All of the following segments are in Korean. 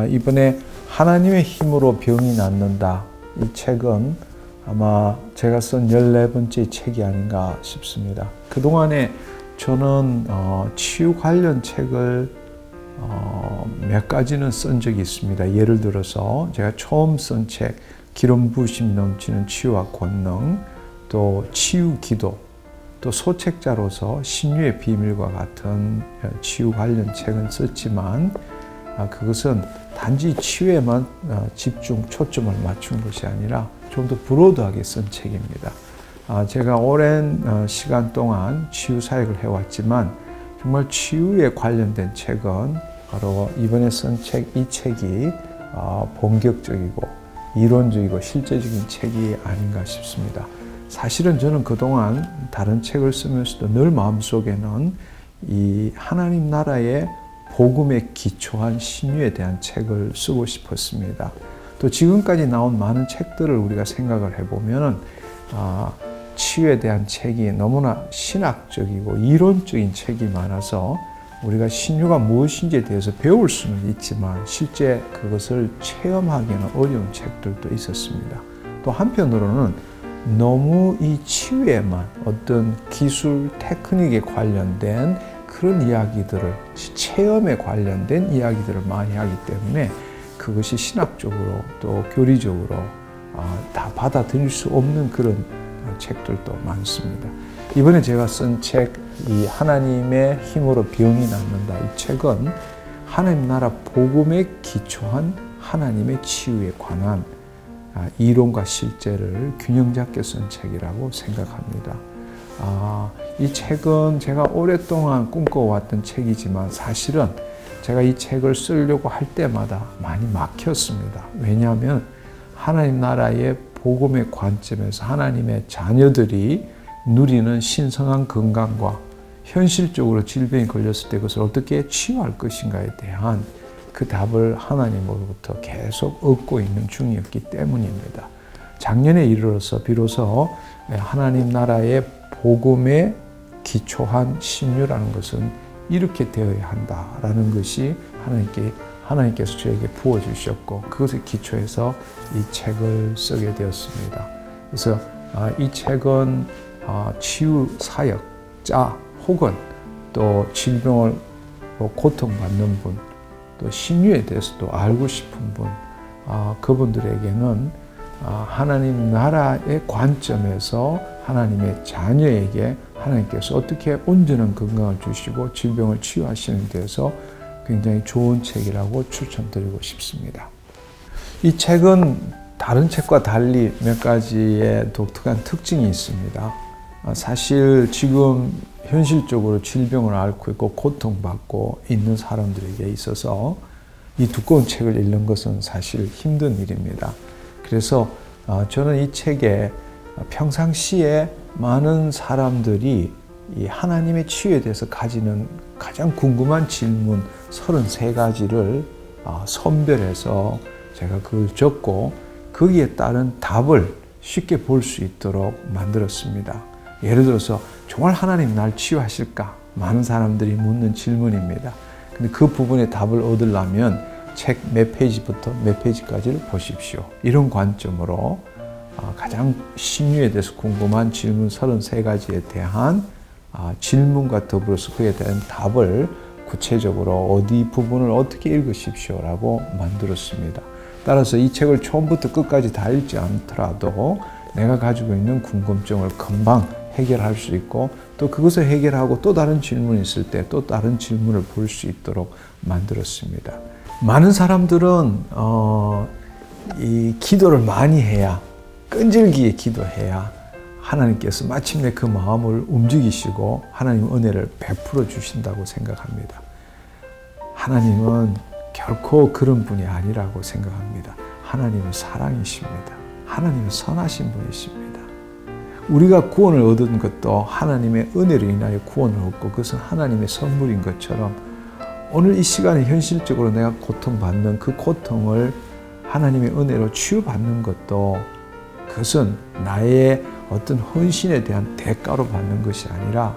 이번에 하나님의 힘으로 병이 낫는다. 이 책은 아마 제가 쓴 14번째 책이 아닌가 싶습니다. 그동안에 저는 치유 관련 책을 몇 가지는 쓴 적이 있습니다. 예를 들어서 제가 처음 쓴 책 기름 부으심이 넘치는 치유와 권능, 또 치유 기도, 또 소책자로서 신유의 비밀과 같은 치유 관련 책은 썼지만 그것은 단지 치유에만 집중, 초점을 맞춘 것이 아니라 좀 더 브로드하게 쓴 책입니다. 제가 오랜 시간 동안 치유 사역을 해왔지만 정말 치유에 관련된 책은 바로 이번에 쓴 책, 이 책이 본격적이고 이론적이고 실제적인 책이 아닌가 싶습니다. 사실은 저는 그동안 다른 책을 쓰면서도 늘 마음속에는 이 하나님 나라의 복음에 기초한 신유에 대한 책을 쓰고 싶었습니다. 또 지금까지 나온 많은 책들을 우리가 생각을 해보면 치유에 대한 책이 너무나 신학적이고 이론적인 책이 많아서 우리가 신유가 무엇인지에 대해서 배울 수는 있지만 실제 그것을 체험하기는 어려운 책들도 있었습니다. 또 한편으로는 너무 이 치유에만 어떤 기술, 테크닉에 관련된 그런 이야기들을, 체험에 관련된 이야기들을 많이 하기 때문에 그것이 신학적으로 또 교리적으로 다 받아들일 수 없는 그런 책들도 많습니다. 이번에 제가 쓴 책, 이 하나님의 힘으로 병이 낫는다. 이 책은 하나님 나라 복음에 기초한 하나님의 치유에 관한 이론과 실제를 균형 잡게 쓴 책이라고 생각합니다. 이 책은 제가 오랫동안 꿈꿔왔던 책이지만 사실은 제가 이 책을 쓰려고 할 때마다 많이 막혔습니다. 왜냐하면 하나님 나라의 복음의 관점에서 하나님의 자녀들이 누리는 신성한 건강과 현실적으로 질병이 걸렸을 때 그것을 어떻게 치유할 것인가에 대한 그 답을 하나님으로부터 계속 얻고 있는 중이었기 때문입니다. 작년에 이르러서 비로소 하나님 나라의 복음에 기초한 신유라는 것은 이렇게 되어야 한다라는 것이 하나님께서 저에게 부어주셨고 그것에 기초해서 이 책을 쓰게 되었습니다. 그래서 이 책은 치유 사역자 혹은 또 질병을 고통받는 분, 또 신유에 대해서도 알고 싶은 분, 그분들에게는 하나님 나라의 관점에서 하나님의 자녀에게 하나님께서 어떻게 온전한 건강을 주시고 질병을 치유하시는 데서 굉장히 좋은 책이라고 추천드리고 싶습니다. 이 책은 다른 책과 달리 몇 가지의 독특한 특징이 있습니다. 사실 지금 현실적으로 질병을 앓고 있고 고통받고 있는 사람들에게 있어서 이 두꺼운 책을 읽는 것은 사실 힘든 일입니다. 그래서 저는 이 책에 평상시에 많은 사람들이 이 하나님의 치유에 대해서 가지는 가장 궁금한 질문 33가지를 선별해서 제가 그걸 적고 거기에 따른 답을 쉽게 볼 수 있도록 만들었습니다. 예를 들어서 정말 하나님 날 치유하실까? 많은 사람들이 묻는 질문입니다. 근데 그 부분에 답을 얻으려면 책 몇 페이지부터 몇 페이지까지를 보십시오. 이런 관점으로 가장 신유에 대해서 궁금한 질문 33가지에 대한 질문과 더불어서 그에 대한 답을 구체적으로 어디 부분을 어떻게 읽으십시오라고 만들었습니다. 따라서 이 책을 처음부터 끝까지 다 읽지 않더라도 내가 가지고 있는 궁금증을 금방 해결할 수 있고 또 그것을 해결하고 또 다른 질문이 있을 때 또 다른 질문을 볼 수 있도록 만들었습니다. 많은 사람들은 이 기도를 많이 해야, 끈질기게 기도해야 하나님께서 마침내 그 마음을 움직이시고 하나님 은혜를 베풀어 주신다고 생각합니다. 하나님은 결코 그런 분이 아니라고 생각합니다. 하나님은 사랑이십니다. 하나님은 선하신 분이십니다. 우리가 구원을 얻은 것도 하나님의 은혜로 인하여 구원을 얻고 그것은 하나님의 선물인 것처럼 오늘 이 시간에 현실적으로 내가 고통받는 그 고통을 하나님의 은혜로 치유받는 것도 그것은 나의 어떤 헌신에 대한 대가로 받는 것이 아니라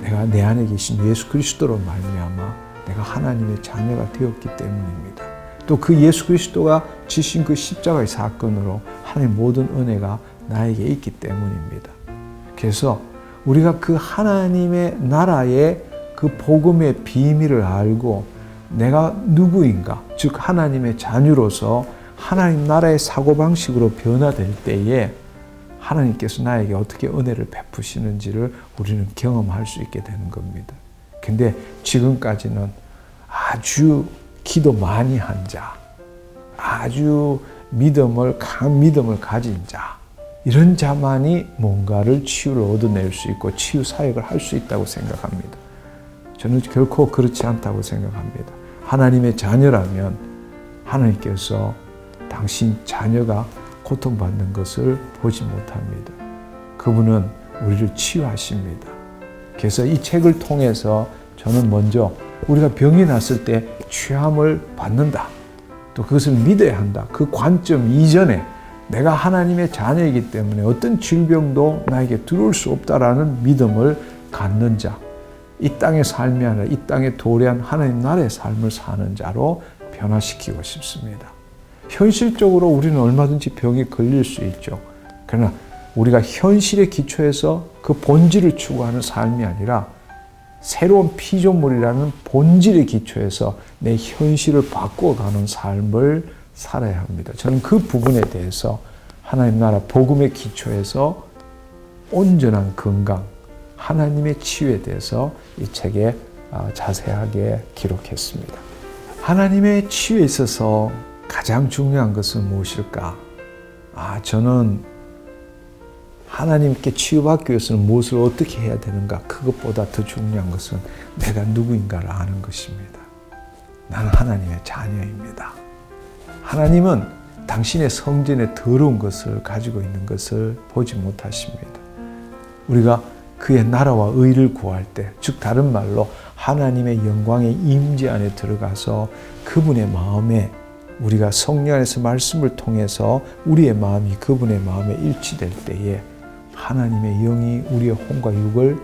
내가 내 안에 계신 예수 그리스도로 말미암아 내가 하나님의 자녀가 되었기 때문입니다. 또 그 예수 그리스도가 지신 그 십자가의 사건으로 하나님의 모든 은혜가 나에게 있기 때문입니다. 그래서 우리가 그 하나님의 나라의 그 복음의 비밀을 알고 내가 누구인가, 즉 하나님의 자녀로서 하나님 나라의 사고방식으로 변화될 때에 하나님께서 나에게 어떻게 은혜를 베푸시는지를 우리는 경험할 수 있게 되는 겁니다. 근데 지금까지는 아주 기도 많이 한 자, 아주 강한 믿음을 가진 자, 이런 자만이 뭔가를 치유를 얻어낼 수 있고 치유 사역을 할 수 있다고 생각합니다. 저는 결코 그렇지 않다고 생각합니다. 하나님의 자녀라면 하나님께서 당신 자녀가 고통받는 것을 보지 못합니다. 그분은 우리를 치유하십니다. 그래서 이 책을 통해서 저는 먼저 우리가 병이 났을 때 취함을 받는다. 또 그것을 믿어야 한다. 그 관점 이전에 내가 하나님의 자녀이기 때문에 어떤 질병도 나에게 들어올 수 없다라는 믿음을 갖는 자. 이 땅의 삶이 아니라 이 땅에 도래한 하나님 나라의 삶을 사는 자로 변화시키고 싶습니다. 현실적으로 우리는 얼마든지 병에 걸릴 수 있죠. 그러나 우리가 현실의 기초에서 그 본질을 추구하는 삶이 아니라 새로운 피조물이라는 본질의 기초에서 내 현실을 바꿔가는 삶을 살아야 합니다. 저는 그 부분에 대해서 하나님 나라 복음의 기초에서 온전한 건강, 하나님의 치유에 대해서 이 책에 자세하게 기록했습니다. 하나님의 치유에 있어서 가장 중요한 것은 무엇일까? 저는 하나님께 치유받기 위해서는 무엇을 어떻게 해야 되는가? 그것보다 더 중요한 것은 내가 누구인가를 아는 것입니다. 나는 하나님의 자녀입니다. 하나님은 당신의 성전에 더러운 것을 가지고 있는 것을 보지 못하십니다. 우리가 그의 나라와 의를 구할 때, 즉 다른 말로 하나님의 영광의 임재 안에 들어가서 그분의 마음에 우리가 성령 안에서 말씀을 통해서 우리의 마음이 그분의 마음에 일치될 때에 하나님의 영이 우리의 혼과 육을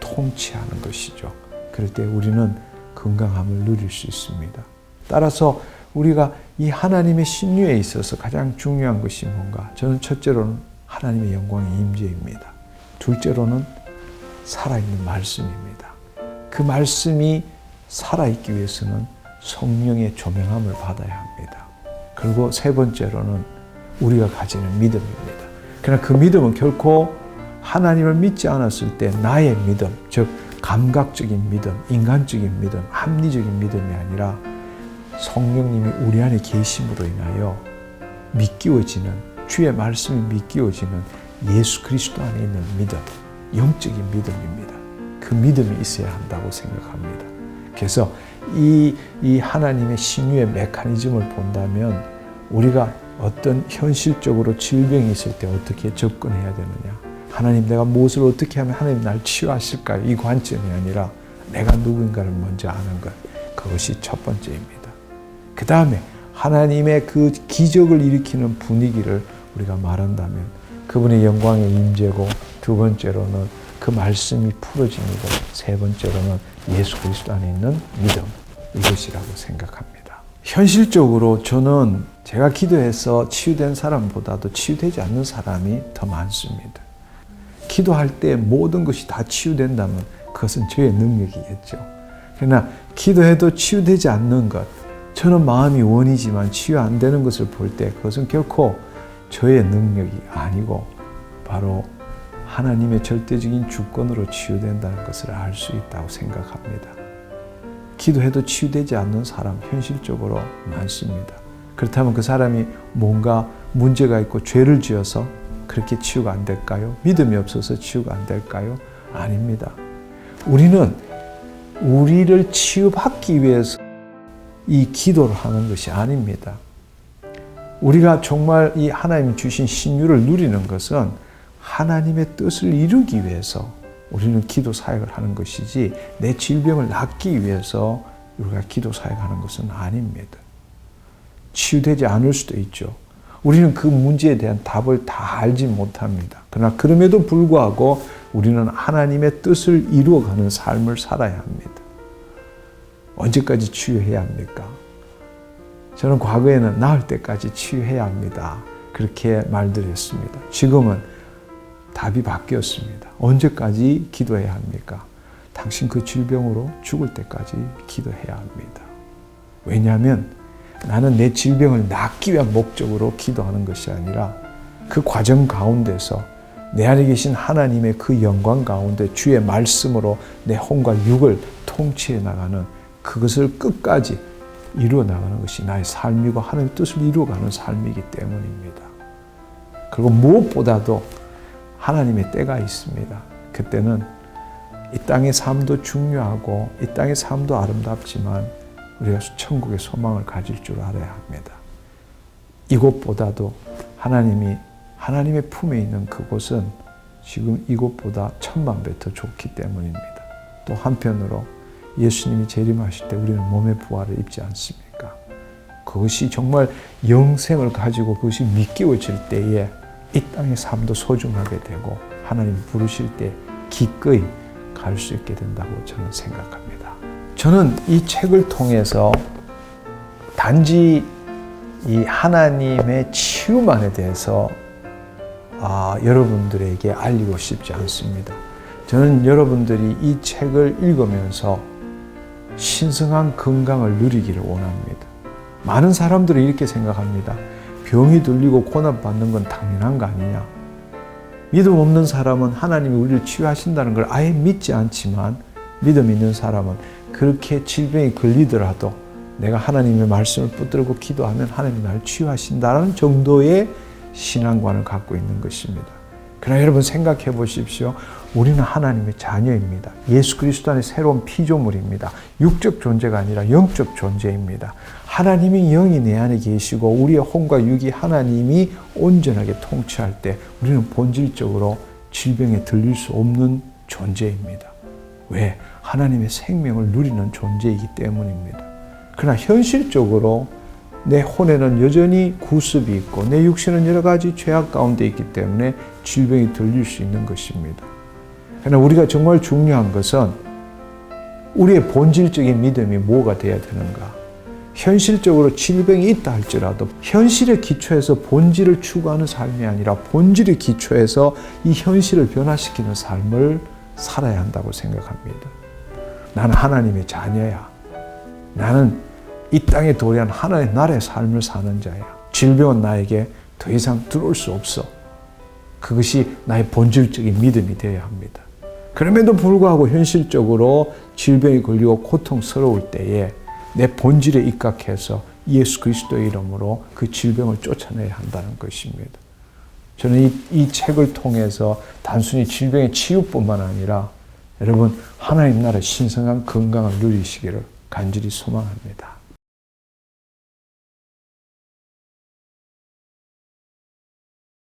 통치하는 것이죠. 그럴 때 우리는 건강함을 누릴 수 있습니다. 따라서 우리가 이 하나님의 신유에 있어서 가장 중요한 것이 뭔가? 저는 첫째로는 하나님의 영광의 임재입니다. 둘째로는 살아있는 말씀입니다. 그 말씀이 살아있기 위해서는 성령의 조명함을 받아야 합니다. 그리고 세 번째로는 우리가 가지는 믿음입니다. 그러나 그 믿음은 결코 하나님을 믿지 않았을 때 나의 믿음, 즉 감각적인 믿음, 인간적인 믿음, 합리적인 믿음이 아니라 성령님이 우리 안에 계심으로 인하여 믿기워지는, 주의 말씀이 믿기워지는 예수 그리스도 안에 있는 믿음, 영적인 믿음입니다. 그 믿음이 있어야 한다고 생각합니다. 그래서 이 하나님의 신유의 메커니즘을 본다면 우리가 어떤 현실적으로 질병이 있을 때 어떻게 접근해야 되느냐, 하나님 내가 무엇을 어떻게 하면 하나님 날 치유하실까요? 이 관점이 아니라 내가 누구인가를 먼저 아는 것, 그것이 첫 번째입니다. 그 다음에 하나님의 그 기적을 일으키는 분위기를 우리가 말한다면 그분의 영광의 임재고, 두 번째로는 그 말씀이 풀어지고, 세 번째로는 예수 그리스도 안에 있는 믿음, 이것이라고 생각합니다. 현실적으로 저는 제가 기도해서 치유된 사람보다도 치유되지 않는 사람이 더 많습니다. 기도할 때 모든 것이 다 치유된다면 그것은 저의 능력이겠죠. 그러나 기도해도 치유되지 않는 것, 저는 마음이 원이지만 치유 안 되는 것을 볼 때 그것은 결코 저의 능력이 아니고 바로 하나님의 절대적인 주권으로 치유된다는 것을 알 수 있다고 생각합니다. 기도해도 치유되지 않는 사람 현실적으로 많습니다. 그렇다면 그 사람이 뭔가 문제가 있고 죄를 지어서 그렇게 치유가 안 될까요? 믿음이 없어서 치유가 안 될까요? 아닙니다. 우리는 우리를 치유받기 위해서 이 기도를 하는 것이 아닙니다. 우리가 정말 이 하나님이 주신 신유를 누리는 것은 하나님의 뜻을 이루기 위해서 우리는 기도 사역을 하는 것이지 내 질병을 낫기 위해서 우리가 기도 사역하는 것은 아닙니다. 치유되지 않을 수도 있죠. 우리는 그 문제에 대한 답을 다 알지 못합니다. 그러나 그럼에도 불구하고 우리는 하나님의 뜻을 이루어가는 삶을 살아야 합니다. 언제까지 치유해야 합니까? 저는 과거에는 나을 때까지 치유해야 합니다. 그렇게 말들 했습니다. 지금은 답이 바뀌었습니다. 언제까지 기도해야 합니까? 당신 그 질병으로 죽을 때까지 기도해야 합니다. 왜냐하면 나는 내 질병을 낫기 위한 목적으로 기도하는 것이 아니라 그 과정 가운데서 내 안에 계신 하나님의 그 영광 가운데 주의 말씀으로 내 혼과 육을 통치해 나가는 그것을 끝까지 이루어 나가는 것이 나의 삶이고 하나님의 뜻을 이루어가는 삶이기 때문입니다. 그리고 무엇보다도 하나님의 때가 있습니다. 그때는 이 땅의 삶도 중요하고 이 땅의 삶도 아름답지만 우리가 천국의 소망을 가질 줄 알아야 합니다. 이곳보다도 하나님의 품에 있는 그곳은 지금 이곳보다 1000만 배 더 좋기 때문입니다. 또 한편으로 예수님이 재림하실 때 우리는 몸의 부활을 입지 않습니까? 그것이 정말 영생을 가지고 그것이 믿기워질 때에 이 땅의 삶도 소중하게 되고 하나님 부르실 때 기꺼이 갈 수 있게 된다고 저는 생각합니다. 저는 이 책을 통해서 단지 이 하나님의 치유만에 대해서 여러분들에게 알리고 싶지 않습니다. 저는 여러분들이 이 책을 읽으면서 신성한 건강을 누리기를 원합니다. 많은 사람들이 이렇게 생각합니다. 병이 들리고 고난받는 건 당연한 거 아니냐. 믿음 없는 사람은 하나님이 우리를 치유하신다는 걸 아예 믿지 않지만 믿음 있는 사람은 그렇게 질병이 걸리더라도 내가 하나님의 말씀을 붙들고 기도하면 하나님이 나를 치유하신다는 정도의 신앙관을 갖고 있는 것입니다. 그러나 여러분 생각해 보십시오. 우리는 하나님의 자녀입니다. 예수 그리스도 안에 새로운 피조물입니다. 육적 존재가 아니라 영적 존재입니다. 하나님이 영이 내 안에 계시고 우리의 혼과 육이 하나님이 온전하게 통치할 때 우리는 본질적으로 질병에 들릴 수 없는 존재입니다. 왜? 하나님의 생명을 누리는 존재이기 때문입니다. 그러나 현실적으로 내 혼에는 여전히 구습이 있고 내 육신은 여러 가지 죄악 가운데 있기 때문에 질병이 들릴 수 있는 것입니다. 그러나 우리가 정말 중요한 것은 우리의 본질적인 믿음이 뭐가 되어야 되는가? 현실적으로 질병이 있다 할지라도 현실의 기초에서 본질을 추구하는 삶이 아니라 본질의 기초에서 이 현실을 변화시키는 삶을 살아야 한다고 생각합니다. 나는 하나님의 자녀야. 나는 이 땅에 도래한 하나의 나라의 삶을 사는 자야. 질병은 나에게 더 이상 들어올 수 없어. 그것이 나의 본질적인 믿음이 되어야 합니다. 그럼에도 불구하고 현실적으로 질병이 걸리고 고통스러울 때에 내 본질에 입각해서 예수 그리스도의 이름으로 그 질병을 쫓아내야 한다는 것입니다. 저는 이 책을 통해서 단순히 질병의 치유뿐만 아니라 여러분 하나님 나라의 신성한 건강을 누리시기를 간절히 소망합니다.